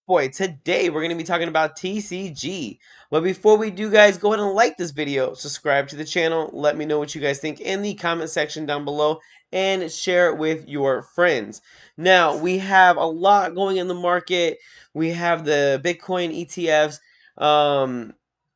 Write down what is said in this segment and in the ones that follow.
Boy. Today we're going to be talking about TCG. But before we do, guys, go ahead and like this video, subscribe to the channel, let me know what you guys think in the comment section down below, and share it with your friends. Now, we have a lot going in the market. We have the Bitcoin ETFs,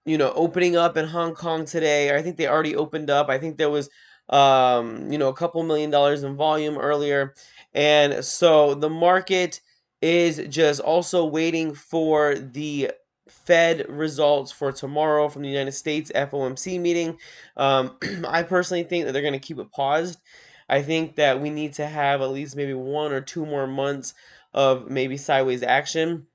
opening up in Hong Kong today. I think they already opened up. I think there was, a couple $1 million in volume earlier. And so the market is just also waiting for the Fed results for tomorrow from the United States FOMC meeting. I personally think that they're going to keep it paused. I think that we need to have at least maybe 1 or 2 more months of maybe sideways action.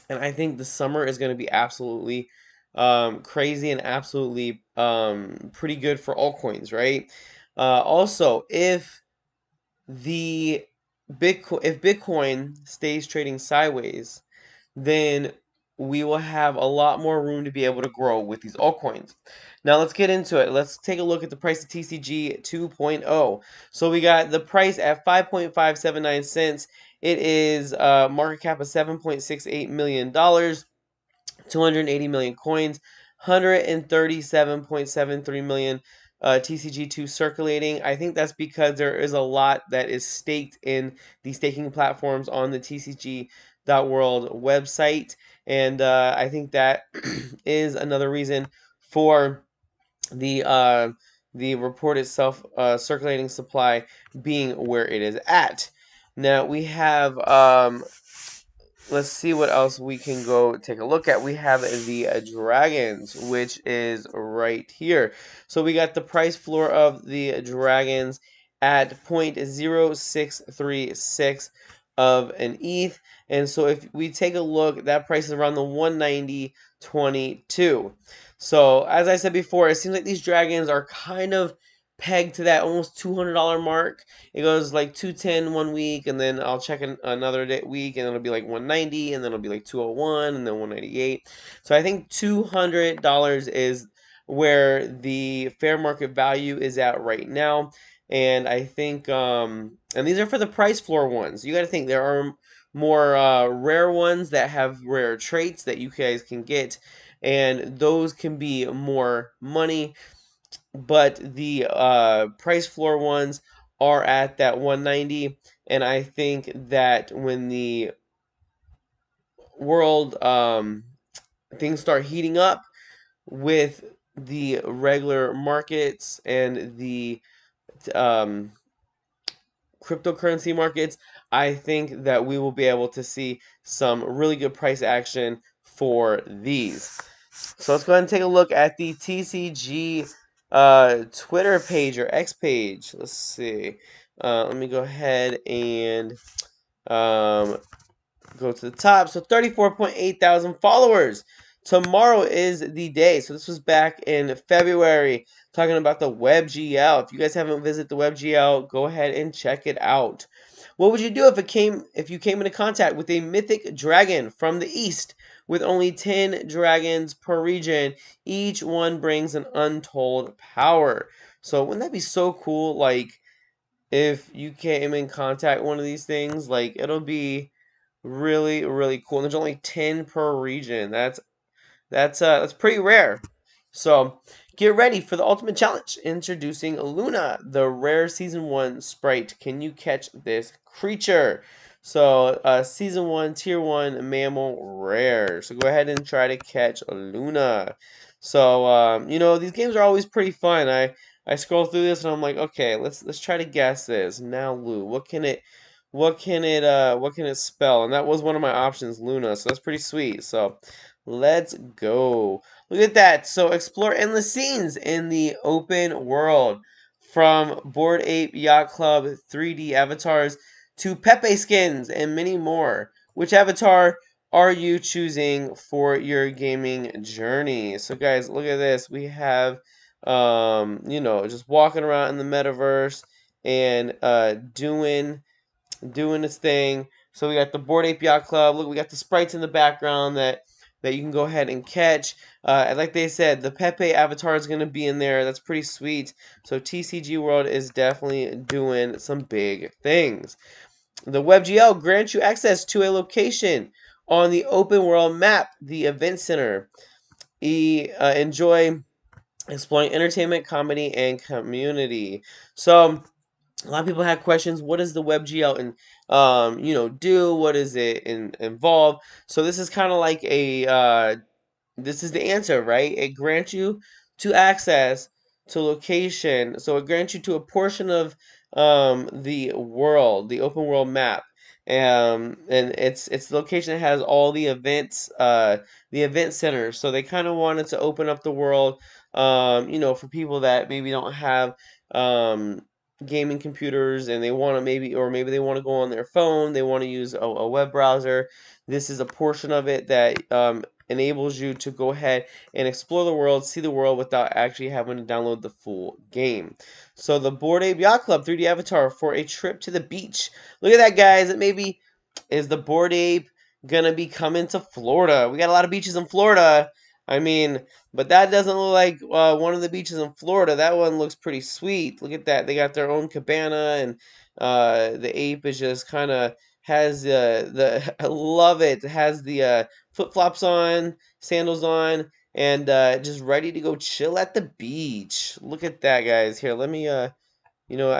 And I think the summer is going to be absolutely crazy and absolutely pretty good for altcoins, right? Also, the if Bitcoin stays trading sideways, then we will have a lot more room to be able to grow with these altcoins. Now let's get into it. Let's take a look at the price of TCG 2.0. So we got the price at 5.579 cents. It is market cap of $7.68 million, 280 million coins, 137.73 million TCG2 circulating. I think that's because there is a lot that is staked in the staking platforms on the TCG World website, and I think that is another reason for the report itself, circulating supply being where it is at. Now we have let's see what else we can go take a look at. We have the dragons, which is right here. So we got the price floor of the dragons at 0.0636 of an ETH. And so if we take a look, that price is around the 190.22. So as I said before, it seems like these dragons are kind of pegged to that almost $200 mark. It goes like 210 one week, and then I'll check another week, and it'll be like 190, and then it'll be like 201, and then 198. So I think $200 is where the fair market value is at right now. And I think, and these are for the price floor ones. You got to think there are more rare ones that have rare traits that you guys can get, and those can be more money. But the price floor ones are at that 190, and I think that when the world things start heating up with the regular markets and the um, cryptocurrency markets, I think that we will be able to see some really good price action for these. So let's go ahead and take a look at the TCG Twitter page or X page. Let's see. Let me go ahead and um, go to the top. So 34.8 thousand followers. Tomorrow is the day. So this was back in February, talking about the WebGL. If you guys haven't visited the WebGL, go ahead and check it out. What would you do if you came into contact with a mythic dragon from the east with only 10 dragons per region? Each one brings an untold power. So wouldn't that be so cool? Like if you came in contact with one of these things, like it'll be really, really cool. And there's only 10 per region. That's pretty rare. So get ready for the ultimate challenge. Introducing Luna, the rare season 1 sprite. Can you catch this creature? So season 1, tier 1 mammal rare. So go ahead and try to catch Luna. So these games are always pretty fun. I scroll through this and I'm like, okay, let's try to guess this. Now Lu, what can it spell? And that was one of my options, Luna. So that's pretty sweet. So let's go. Look at that. So explore endless scenes in the open world, from Bored Ape Yacht Club 3D avatars to Pepe skins and many more. Which avatar are you choosing for your gaming journey? So guys, look at this. We have just walking around in the metaverse and doing its thing. So we got the Bored Ape Yacht Club. Look, we got the sprites in the background that you can go ahead and catch. And like they said, the Pepe avatar is going to be in there. That's pretty sweet. So TCG World is definitely doing some big things. The WebGL grants you access to a location on the open world map, the event center. Enjoy exploring entertainment, comedy, and community. So a lot of people had questions. What does the WebGL and do? What does it involve? So this is kind of like a this is the answer, right? It grants you to access to location. So it grants you to a portion of the world, the open world map. And it's the location that has all the event centers. So they kind of wanted to open up the world, for people that maybe don't have um, gaming computers and they want to maybe they want to go on their phone, they want to use a web browser. This is a portion of it that enables you to go ahead and explore the world, see the world without actually having to download the full game. So the Bored Ape Yacht Club 3D avatar for a trip to the beach. Look at that, guys. It maybe is the Bored Ape gonna be coming to Florida. We got a lot of beaches in Florida. I mean, but that doesn't look like one of the beaches in Florida. That one looks pretty sweet. Look at that. They got their own cabana, and the ape is just kind of has the I love it. It has the flip flops on, sandals on, and just ready to go chill at the beach. Look at that, guys. Here, let me I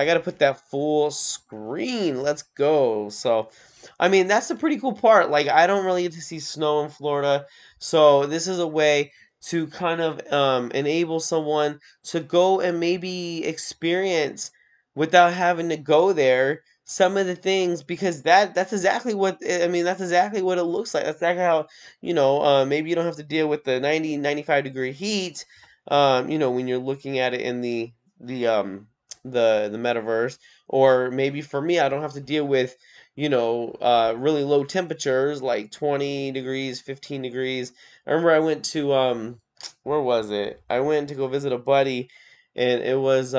got to put that full screen. Let's go. So, I mean, that's the pretty cool part. Like, I don't really get to see snow in Florida. So, this is a way to kind of enable someone to go and maybe experience without having to go there some of the things, because that's exactly what I mean, that's exactly what it looks like. That's exactly how, maybe you don't have to deal with the 90-95 degree heat, when you're looking at it in the the metaverse. Or maybe for me, I don't have to deal with really low temperatures like 20 degrees, 15 degrees. I remember I went to where was it? I went to go visit a buddy, and it was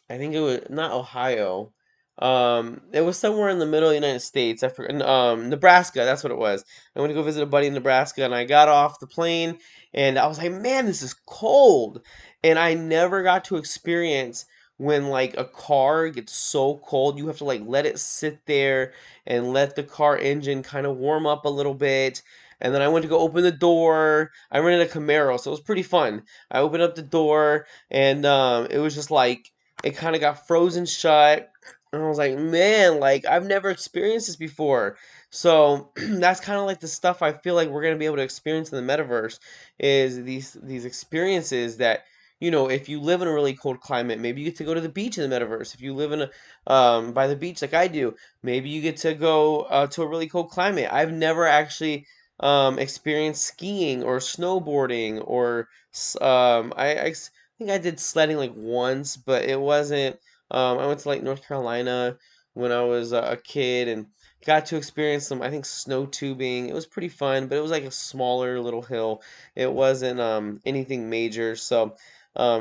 I think it was not Ohio. It was somewhere in the middle of the United States. I forgot. Nebraska. That's what it was. I went to go visit a buddy in Nebraska, and I got off the plane, and I was like, "Man, this is cold." And I never got to experience when like a car gets so cold, you have to like let it sit there and let the car engine kind of warm up a little bit. And then I went to go open the door. I rented a Camaro, so it was pretty fun. I opened up the door, and it was just like it kind of got frozen shut. And I was like, man, like I've never experienced this before. So that's kind of like the stuff I feel like we're gonna be able to experience in the metaverse, is these experiences that, if you live in a really cold climate, maybe you get to go to the beach in the metaverse. If you live in a by the beach like I do, maybe you get to go to a really cold climate. I've never actually experienced skiing or snowboarding or I think I did sledding like once, but it wasn't. I went to like North Carolina when I was a kid and got to experience some, I think, snow tubing. It was pretty fun, but it was like a smaller little hill. It wasn't anything major. So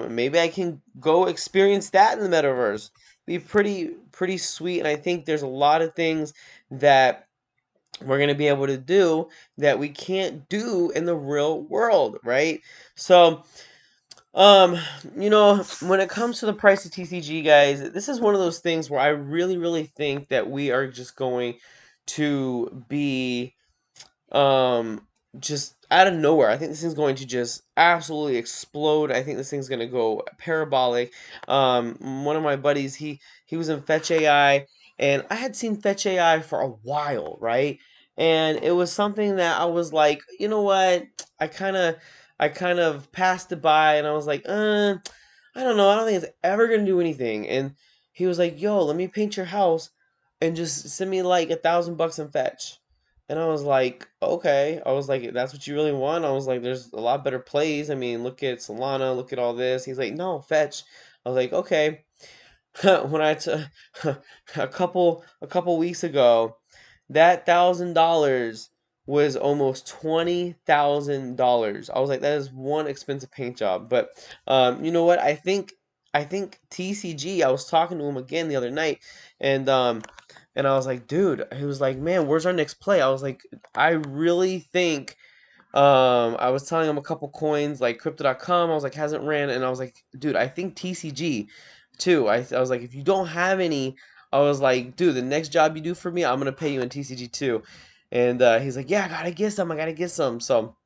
maybe I can go experience that in the metaverse. Be pretty sweet, and I think there's a lot of things that we're going to be able to do that we can't do in the real world, right? So um, when it comes to the price of TCG, guys, this is one of those things where I really think that we are just going to be um just out of nowhere. I think this thing's going to just absolutely explode. I think this thing's going to go parabolic. One of my buddies, he was in Fetch AI, and I had seen Fetch AI for a while, right? And it was something that I was like, you know what? I kind of I kind of passed it by, and I was like, I don't know. I don't think it's ever going to do anything. And he was like, yo, let me paint your house and just send me like $1,000 in Fetch. And I was like, okay. I was like, that's what you really want? I was like, there's a lot better plays. I mean, look at Solana, look at all this. He's like, no, Fetch. I was like, okay. When a couple weeks ago, that $1,000 was almost $20,000. I was like, that is one expensive paint job. But you know what? I think TCG. I was talking to him again the other night, and I was like, dude. He was like, man, where's our next play? I was like, I really think. I was telling him a couple coins like Crypto.com. I was like, hasn't ran, and I was like, dude, I think TCG too. I was like, if you don't have any, I was like, dude, the next job you do for me, I'm gonna pay you in TCG too. and he's like, yeah, I gotta get some, I gotta get some. So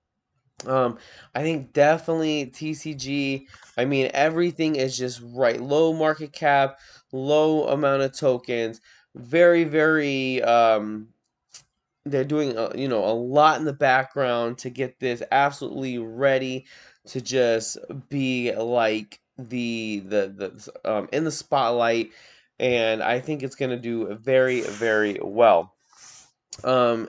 um, I think definitely TCG. I mean, everything is just right. Low market cap, low amount of tokens. Very, very. They're doing a lot in the background to get this absolutely ready to just be like the in the spotlight, and I think it's gonna do very, very well. And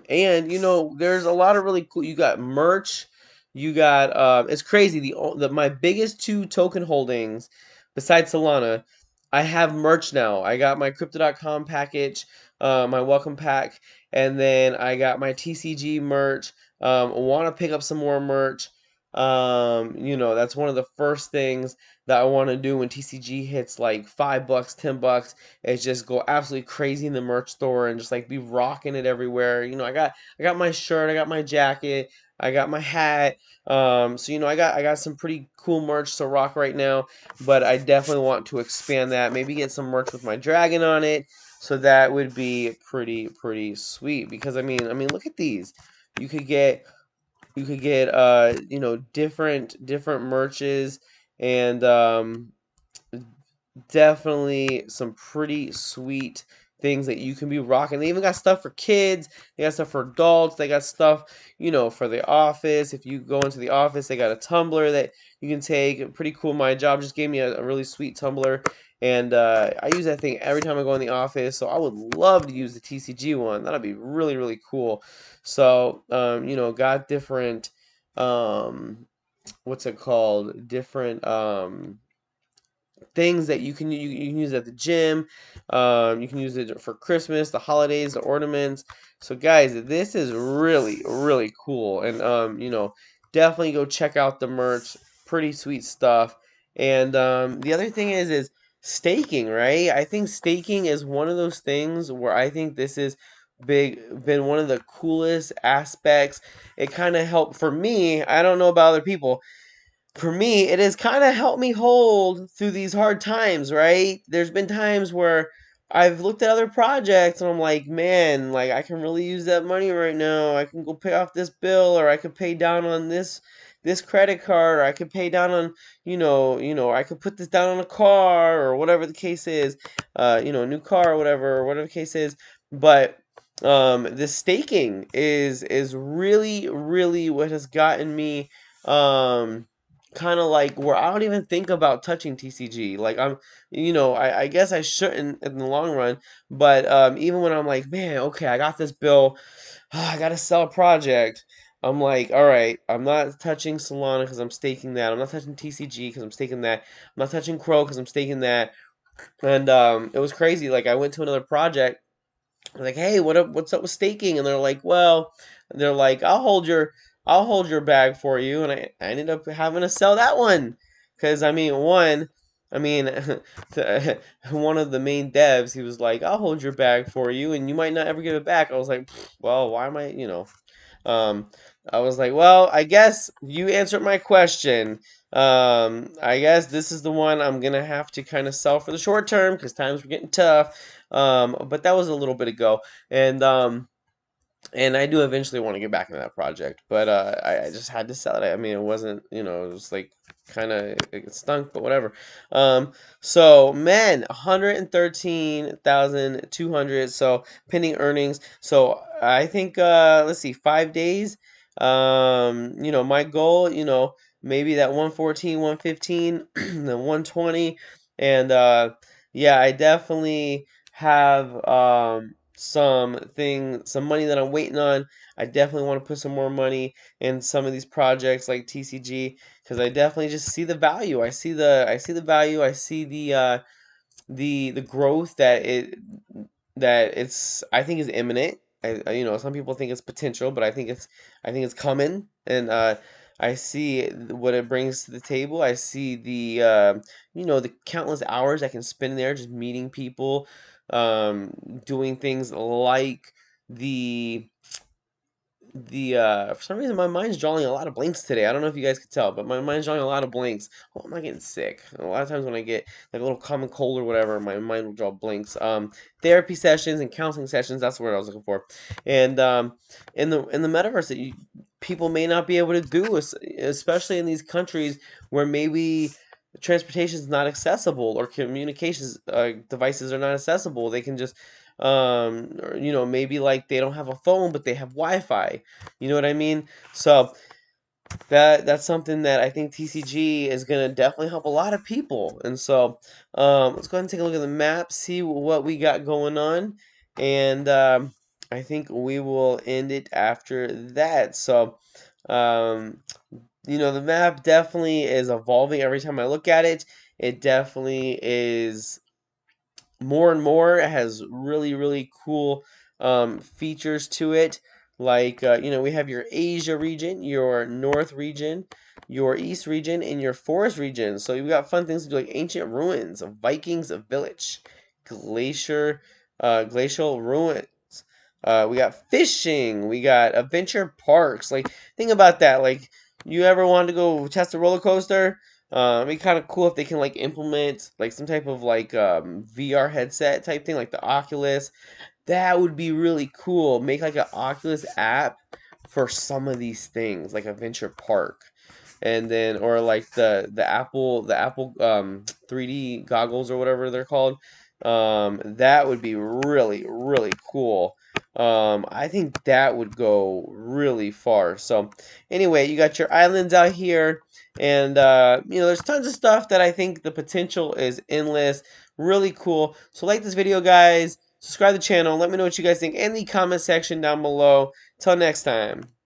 there's a lot of really cool. You got merch. You got it's crazy. The my biggest two token holdings, besides Solana, I have merch now. I got my Crypto.com package, my welcome pack, and then I got my TCG merch. Want to pick up some more merch. That's one of the first things that I want to do when TCG hits like $5, $10 is just go absolutely crazy in the merch store and just like be rocking it everywhere. I got my shirt, I got my jacket, I got my hat. So I got some pretty cool merch to rock right now, but I definitely want to expand that. Maybe get some merch with my dragon on it. So that would be pretty sweet because I mean look at these. You could get different merches and definitely some pretty sweet things that you can be rocking. They even got stuff for kids. They got stuff for adults. They got stuff, for the office. If you go into the office, they got a tumbler that you can take. Pretty cool. My job just gave me a really sweet tumbler, and I use that thing every time I go in the office. So I would love to use the TCG one. That'd be really, really cool. So, got different, what's it called? Different, things that you can use at the gym. You can use it for Christmas, the holidays, the ornaments. So guys, this is really really cool, and definitely go check out the merch. Pretty sweet stuff. And the other thing is staking, right? I think staking is one of those things where I think this is been one of the coolest aspects. It kind of helped for me. I don't know about other people. For me, it has kind of helped me hold through these hard times, right? There's been times where I've looked at other projects and I'm like, man, like I can really use that money right now. I can go pay off this bill, or I could pay down on this credit card, or I could pay down on, I could put this down on a car or whatever the case is, a new car or whatever the case is. But the staking is really really what has gotten me um kind of like where I don't even think about touching TCG. Like I guess I shouldn't in the long run, but even when I'm like, man, okay, I got this bill, I gotta sell a project. I'm like, all right, I'm not touching Solana because I'm staking that. I'm not touching TCG because I'm staking that. I'm not touching Crow because I'm staking that. And it was crazy. Like I went to another project like, hey, what's up with staking? And they're like, I'll hold your bag for you, and I ended up having to sell that one, because I mean, one of the main devs, he was like, I'll hold your bag for you, and you might not ever give it back. I was like, well, why am um, I was like, well, I guess you answered my question. I guess this is the one I'm gonna have to kind of sell for the short term because times were getting tough. But that was a little bit ago, and I do eventually want to get back into that project, but I just had to sell it. I mean, it wasn't, it was like kind of it stunk, but whatever. So man, 113,200. So pending earnings. So I think let's see, 5 days. My goal, maybe that 114, 115, the 120, and yeah, I definitely have some money that I'm waiting on. I definitely want to put some more money in some of these projects like TCG because I definitely just see the value. I see the value. I see the growth that it's I think is imminent. Some people think it's potential, but I think it's coming, and I see what it brings to the table. I see the countless hours I can spend there just meeting people, doing things like the for some reason my mind's drawing a lot of blanks today. I don't know if you guys could tell, but my mind's drawing a lot of blanks. Oh, I'm not getting sick. A lot of times when I get like a little common cold or whatever, my mind will draw blanks. Therapy sessions and counseling sessions, that's the word I was looking for. And in the metaverse that people may not be able to do, especially in these countries where maybe transportation is not accessible or communications devices are not accessible. They can just or, maybe like they don't have a phone but they have Wi-Fi. You know what I mean? So that's something that I think TCG is gonna definitely help a lot of people. And so let's go ahead and take a look at the map, see what we got going on, and I think we will end it after that. So um, the map definitely is evolving every time I look at it. It definitely is more and more. It has really, really cool features to it. Like, we have your Asia region, your North region, your East region, and your Forest region. So you've got fun things to do like ancient ruins of Vikings of village, glacial ruins. We got fishing. We got adventure parks. Like, think about that. Like, you ever wanted to go test a roller coaster? It'd be kind of cool if they can like implement like some type of like VR headset type thing, like the Oculus. That would be really cool. Make like an Oculus app for some of these things, like Adventure Park, and then or like the Apple 3D goggles or whatever they're called. That would be really really cool. I think that would go really far. So anyway, you got your islands out here, and there's tons of stuff that I think the potential is endless. Really cool. So like this video, guys. Subscribe to the channel. Let me know what you guys think in the comment section down below. Till next time.